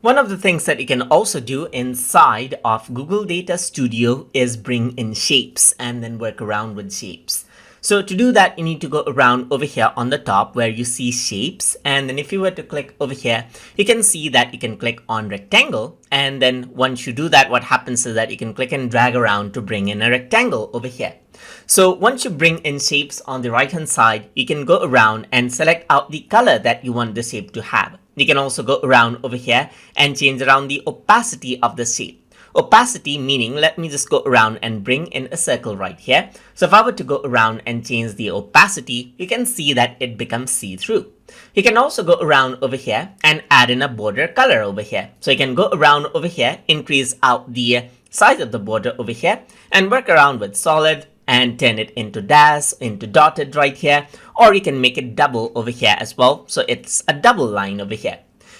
One of the things that you can also do inside of Google Data Studio is bring in shapes and then work around with shapes. So to do that, you need to go around over here on the top where you see shapes. And then if you were to click over here, you can see that you can click on rectangle. And then once you do that, what happens is that you can click and drag around to bring in a rectangle over here. So once you bring in shapes on the right hand side, you can go around and select out the color that you want the shape to have. You can also go around over here and change around the opacity of the shape. Opacity meaning, let me just go around and bring in a circle right here. So if I were to go around and change the opacity, you can see that it becomes see-through. You can also go around over here and add in a border color over here. So you can go around over here, increase out the size of the border over here and work around with solid and turn it into dash, into dotted right here, or you can make it double over here as well. So it's a double line over here.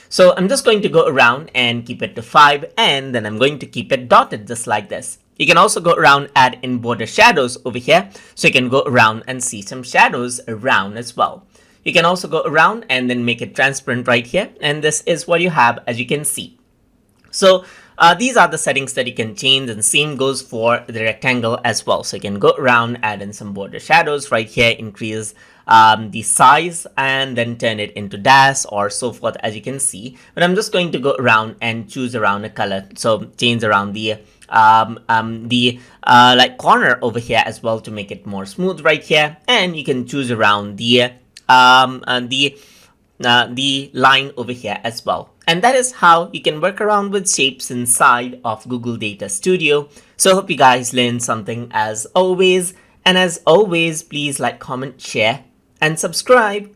So I'm just going to go around and keep it to 5, and then I'm going to keep it dotted just like this. You can also go around, add in border shadows over here. So you can go around and see some shadows around as well. You can also go around and then make it transparent right here. And this is what you have, as you can see. So these are the settings that you can change, and same goes for the rectangle as well. So you can go around, add in some border shadows right here, increase the size and then turn it into dash or so forth, as you can see. But I'm just going to go around and choose around a color. So change around the like corner over here as well to make it more smooth right here. And you can choose around the line over here as well. And that is how you can work around with shapes inside of Google Data Studio. So I hope you guys learned something as always. And as always, please like, comment, share, and subscribe.